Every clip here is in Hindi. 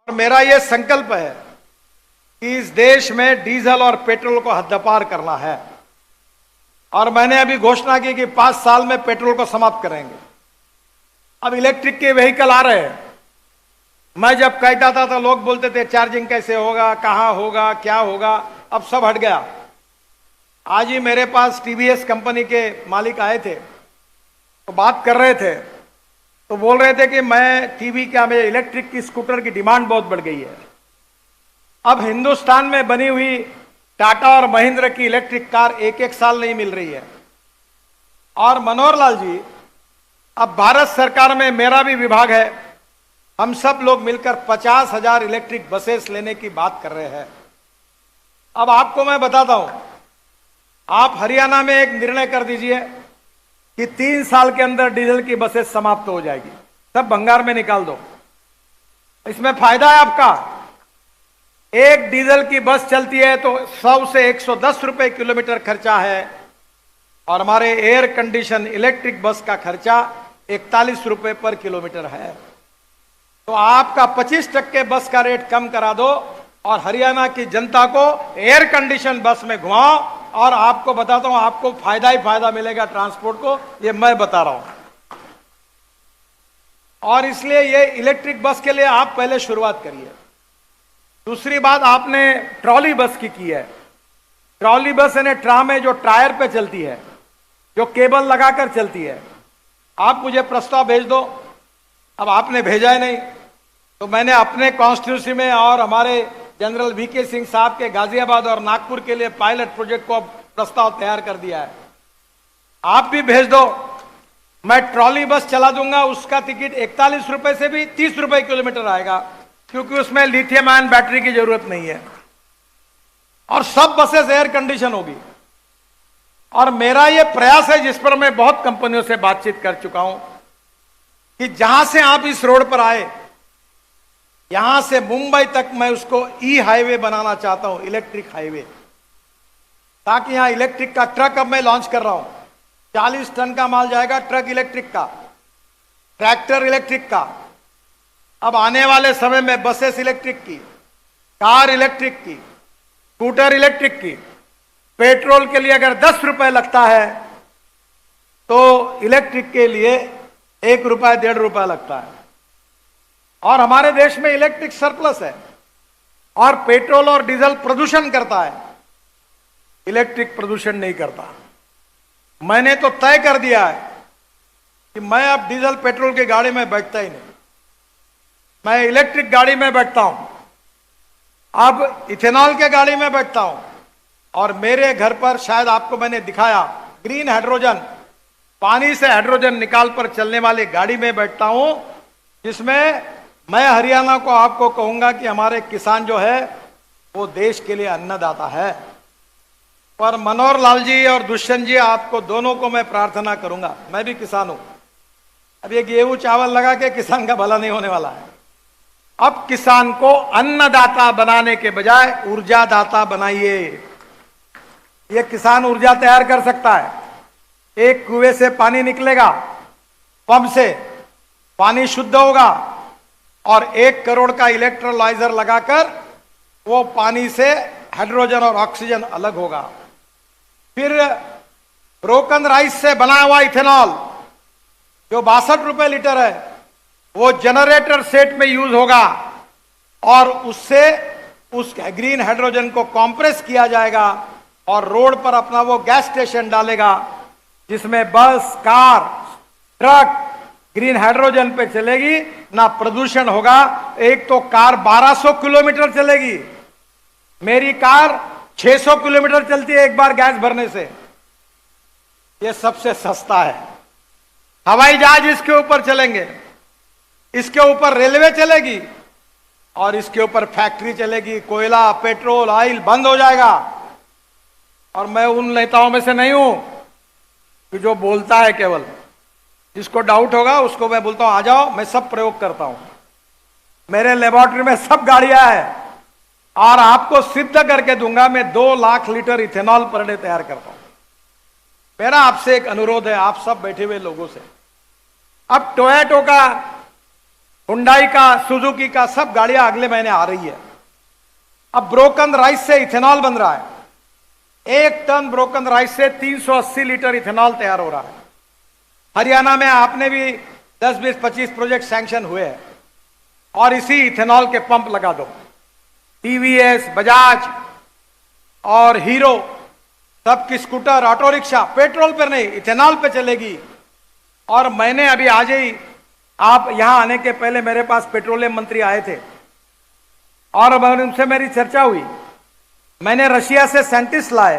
और मेरा ये संकल्प है कि इस देश में डीजल और पेट्रोल को हद्दपार करना है। और मैंने अभी घोषणा की कि 5 साल में पेट्रोल को समाप्त करेंगे। अब इलेक्ट्रिक के व्हीकल आ रहे हैं। मैं जब कहता था तो लोग बोलते थे चार्जिंग कैसे होगा, कहां होगा, क्या होगा। अब सब हट गया। आज ही मेरे पास टीवीएस कंपनी के मालिक आए थे तो बात कर रहे थे, तो बोल रहे थे कि मेरे इलेक्ट्रिक की स्कूटर की डिमांड बहुत बढ़ गई है। अब हिंदुस्तान में बनी हुई टाटा और महिंद्रा की इलेक्ट्रिक कार एक एक साल नहीं मिल रही है। और मनोहर लाल जी, अब भारत सरकार में मेरा भी विभाग है, हम सब लोग मिलकर 50,000 इलेक्ट्रिक बसेस लेने की बात कर रहे हैं। अब आपको मैं बताता हूं, आप हरियाणा में एक निर्णय कर दीजिए कि 3 साल के अंदर डीजल की बसेस समाप्त हो जाएगी, सब भंगार में निकाल दो। इसमें फायदा है आपका। एक डीजल की बस चलती है तो 100 से 110 रुपए किलोमीटर खर्चा है, और हमारे एयर कंडीशन इलेक्ट्रिक बस का खर्चा 41 रुपए पर किलोमीटर है। तो आपका 25% बस का रेट कम करा दो और हरियाणा की जनता को एयर कंडीशन बस में घुमाओ, और आपको बताता हूं आपको फायदा ही फायदा मिलेगा ट्रांसपोर्ट को, ये मैं बता रहा हूं। और इसलिए ये इलेक्ट्रिक बस के लिए आप पहले शुरुआत करिए। दूसरी बात, आपने ट्रॉली बस की है। ट्रॉली बस यानी ट्राम है जो टायर पे चलती है, जो केबल लगाकर चलती है। आप मुझे प्रस्ताव भेज दो। अब आपने भेजा ही नहीं, तो मैंने अपने कॉन्स्टिट्यूंसी में और हमारे जनरल वीके सिंह साहब के गाजियाबाद और नागपुर के लिए पायलट प्रोजेक्ट को प्रस्ताव तैयार कर दिया है। आप भी भेज दो, मैं ट्रॉली बस चला दूंगा। उसका टिकट 41 रुपए से भी 30 रुपए किलोमीटर आएगा, क्योंकि उसमें लिथियम आयन बैटरी की जरूरत नहीं है, और सब बसेस एयर कंडीशन होगी। और मेरा यह प्रयास है, जिस पर मैं बहुत कंपनियों से बातचीत कर चुका हूं, कि जहां से आप इस रोड पर आए, यहां से मुंबई तक मैं उसको ई हाईवे बनाना चाहता हूं, इलेक्ट्रिक हाईवे, ताकि यहां इलेक्ट्रिक का ट्रक अब मैं लॉन्च कर रहा हूं। 40 टन का माल जाएगा ट्रक इलेक्ट्रिक का, ट्रैक्टर इलेक्ट्रिक का। अब आने वाले समय में बसेस इलेक्ट्रिक की, कार इलेक्ट्रिक की, स्कूटर इलेक्ट्रिक की। पेट्रोल के लिए अगर 10 रुपए लगता है तो इलेक्ट्रिक के लिए 1 रुपया 1.5 रुपया लगता है। और हमारे देश में इलेक्ट्रिक सरप्लस है। और पेट्रोल और डीजल प्रदूषण करता है, इलेक्ट्रिक प्रदूषण नहीं करता। मैंने तो तय कर दिया है कि मैं अब डीजल पेट्रोल की गाड़ी में बैठता ही नहीं, मैं इलेक्ट्रिक गाड़ी में बैठता हूं। अब इथेनॉल के गाड़ी में बैठता हूं, और मेरे घर पर शायद आपको मैंने दिखाया ग्रीन हाइड्रोजन, पानी से हाइड्रोजन निकाल कर चलने वाली गाड़ी में बैठता हूं, जिसमें मैं हरियाणा को आपको कहूंगा कि हमारे किसान जो है वो देश के लिए अन्नदाता है। पर मनोहर लाल जी और दुष्यंत जी, आपको दोनों को मैं प्रार्थना करूंगा, मैं भी किसान हूं। अब ये गेहूं चावल लगा के किसान का भला नहीं होने वाला है। अब किसान को अन्नदाता बनाने के बजाय ऊर्जादाता बनाइए। ये किसान ऊर्जा तैयार कर सकता है। एक कुएं से पानी निकलेगा, पंप से पानी शुद्ध होगा, और 1 करोड़ का इलेक्ट्रोलाइजर लगाकर वो पानी से हाइड्रोजन और ऑक्सीजन अलग होगा। फिर ब्रोकन राइस से बना हुआ इथेनॉल जो 62 रुपए लीटर है, वो जनरेटर सेट में यूज होगा, और उससे उस ग्रीन हाइड्रोजन को कंप्रेस किया जाएगा, और रोड पर अपना वो गैस स्टेशन डालेगा, जिसमें बस, कार, ट्रक ग्रीन हाइड्रोजन पे चलेगी, ना प्रदूषण होगा। एक तो कार 1200 किलोमीटर चलेगी, मेरी कार 600 किलोमीटर चलती है एक बार गैस भरने से। ये सबसे सस्ता है। हवाई जहाज इसके ऊपर चलेंगे, इसके ऊपर रेलवे चलेगी, और इसके ऊपर फैक्ट्री चलेगी। कोयला, पेट्रोल, ऑयल बंद हो जाएगा। और मैं उन नेताओं में से नहीं हूं कि जो बोलता है केवल। जिसको डाउट होगा उसको मैं बोलता हूं आ जाओ, मैं सब प्रयोग करता हूं। मेरे लेबोरेटरी में सब गाड़ियां हैं, और आपको सिद्ध करके दूंगा। मैं 2 lakh litre ethanol per day तैयार करता हूं। मेरा आपसे एक अनुरोध है, आप सब बैठे हुए लोगों से, अब टोयोटो का हुंडई का, सुजुकी का, सब गाड़ियां अगले महीने आ रही है। अब ब्रोकन राइस से इथेनॉल बन रहा है। 1 टन ब्रोकन राइस से 380 लीटर इथेनॉल तैयार हो रहा है। हरियाणा में आपने भी 10, 20, 25 प्रोजेक्ट सैंक्शन हुए हैं और इसी इथेनॉल के पंप लगा दो। टीवीएस, बजाज और हीरो सबकी स्कूटर, ऑटो रिक्शा पेट्रोल पर नहीं इथेनॉल पे चलेगी। और मैंने अभी आज ही, आप यहां आने के पहले मेरे पास पेट्रोलियम मंत्री आए थे और उनसे मेरी चर्चा हुई। मैंने रशिया से साइंटिस्ट लाए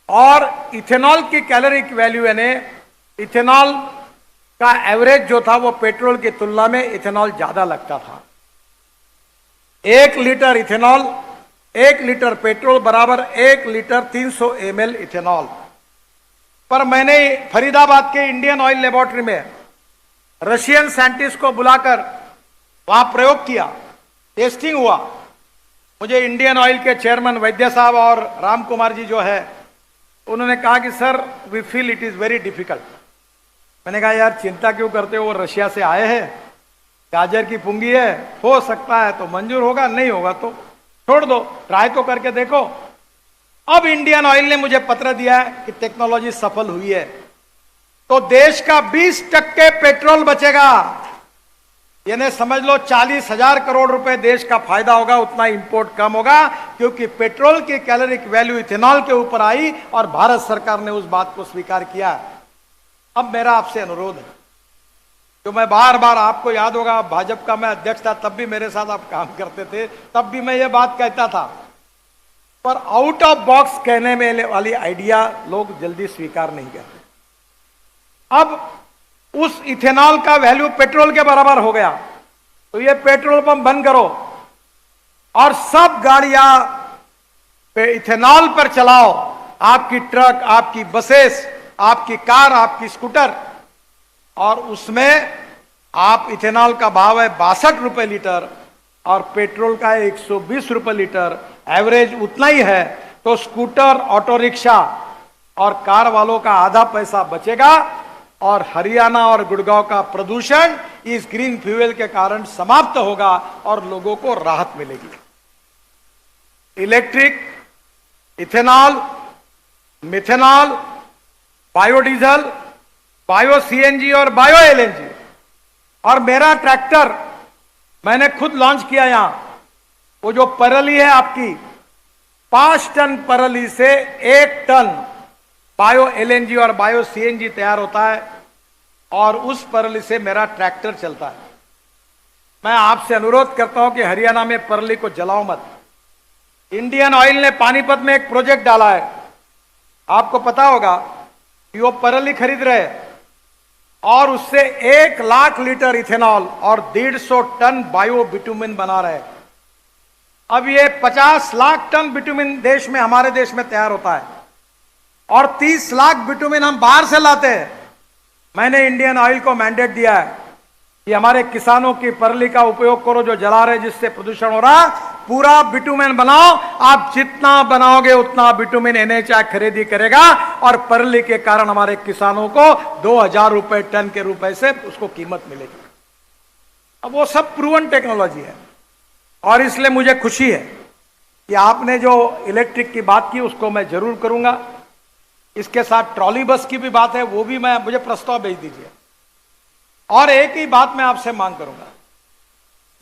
और इथेनॉल की कैलोरिक वैल्यू यानी इथेनॉल का एवरेज जो था वो पेट्रोल की तुलना में इथेनॉल ज्यादा लगता था। 1 लीटर इथेनॉल, 1 लीटर पेट्रोल बराबर 1 लीटर 300 ml इथेनॉल। पर मैंने फरीदाबाद के इंडियन ऑयल लेबोरेटरी में रशियन साइंटिस्ट को बुलाकर वहां प्रयोग किया, टेस्टिंग हुआ। मुझे इंडियन ऑयल के चेयरमैन वैद्य साहब और राम कुमार जी जो है उन्होंने कहा कि sir we feel it is very difficult. मैंने कहा यार चिंता क्यों करते हो, वो रशिया से आए हैं, गाजर की पुंगी है, हो सकता है तो मंजूर होगा, नहीं होगा तो छोड़ दो, ट्राई तो करके देखो। अब इंडियन ऑयल ने मुझे पत्र दिया है कि टेक्नोलॉजी सफल हुई है तो देश का 20% पेट्रोल बचेगा। यानी समझ लो 40,000 करोड़ रुपए देश का फायदा होगा, उतना इंपोर्ट कम होगा क्योंकि पेट्रोल की कैलोरिक वैल्यू इथेनॉल के ऊपर आई और भारत सरकार ने उस बात को स्वीकार किया। अब मेरा आपसे अनुरोध है, जो मैं बार बार, आपको याद होगा भाजपा का मैं अध्यक्ष था तब भी मेरे साथ आप काम करते थे, तब भी मैं ये बात कहता था, पर आउट ऑफ बॉक्स कहने में वाली आइडिया लोग जल्दी स्वीकार नहीं करते। अब उस इथेनॉल का वैल्यू पेट्रोल के बराबर हो गया तो ये पेट्रोल पंप बंद करो और सब गाड़ियां पे इथेनॉल पर चलाओ। आपकी ट्रक, आपकी बसेस, आपकी कार, आपकी स्कूटर, और उसमें आप इथेनॉल का भाव है 62 रुपए लीटर और पेट्रोल का 120 रुपए लीटर, एवरेज उतना ही है। तो स्कूटर, ऑटो रिक्शा और कार वालों का आधा पैसा बचेगा और हरियाणा और गुड़गांव का प्रदूषण इस ग्रीन फ्यूल के कारण समाप्त होगा और लोगों को राहत मिलेगी। Electric, ethanol, methanol, biodiesel, bio CNG और बायो एलएनजी। और मेरा ट्रैक्टर मैंने खुद लॉन्च किया यहां, वो जो परली है आपकी, 5 टन परली से 1 टन बायो एलएनजी और बायो सीएनजी तैयार होता है और उस परली से मेरा ट्रैक्टर चलता है। मैं आपसे अनुरोध करता हूं कि हरियाणा में परली को जलाओ मत। इंडियन ऑयल ने पानीपत में एक प्रोजेक्ट डाला है, आपको पता होगा कि वो परली खरीद रहे और उससे 1 लाख लीटर इथेनॉल और 150 टन बायो बिटुमिन बना रहे। अब ये 50 लाख टन बिटुमिन देश में, हमारे देश में तैयार होता है और 30 लाख बिटुमिन हम बाहर से लाते हैं। मैंने इंडियन ऑयल को मैंडेट दिया है कि हमारे किसानों की परली का उपयोग करो जो जला रहे, जिससे प्रदूषण हो रहा, पूरा बिटुमिन बनाओ। आप जितना बनाओगे उतना बिटुमिन एनएचआई खरीदी करेगा और परली के कारण हमारे किसानों को 2000 रुपए टन के रुपए से उसको कीमत मिलेगी। अब वो सब प्रूवन टेक्नोलॉजी है और इसलिए मुझे खुशी है कि आपने जो इलेक्ट्रिक की बात की उसको मैं जरूर करूंगा। इसके साथ ट्रॉली बस की भी बात है, वो भी मुझे प्रस्ताव भेज दीजिए। और एक ही बात मैं आपसे मांग करूंगा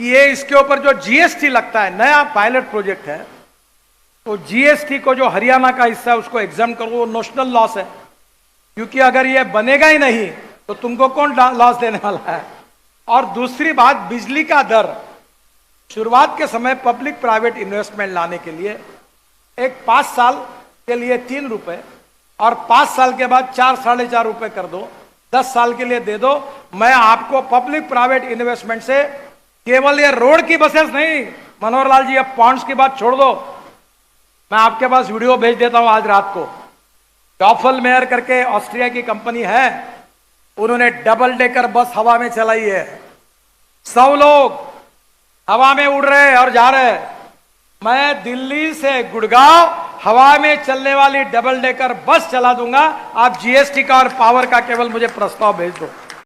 कि ये इसके ऊपर जो जीएसटी लगता है, नया पायलट प्रोजेक्ट है, तो जीएसटी को जो हरियाणा का हिस्सा है उसको एग्जाम करो, वो नोशनल लॉस है। क्योंकि अगर ये बनेगा ही नहीं तो तुमको कौन लॉस देने वाला है। और दूसरी बात, बिजली का दर शुरुआत के समय पब्लिक प्राइवेट इन्वेस्टमेंट लाने के लिए एक 5 साल के लिए 3 रुपए और 5 साल के बाद 4, 4.5 रुपए कर दो, 10 साल के लिए दे दो। मैं आपको पब्लिक प्राइवेट इन्वेस्टमेंट से केवल ये रोड की बसेस नहीं, मनोहर लाल जी अब पॉन्ड्स की बात छोड़ दो, मैं आपके पास वीडियो भेज देता हूं आज रात को। डॉफल मेयर करके ऑस्ट्रिया की कंपनी है, उन्होंने डबल डेकर बस हवा में चलाई है। 100 लोग हवा में उड़ रहे और जा रहे। मैं दिल्ली से गुड़गांव हवा में चलने वाली डबल डेकर बस चला दूंगा। आप जीएसटी का और पावर का केवल मुझे प्रस्ताव भेज दो।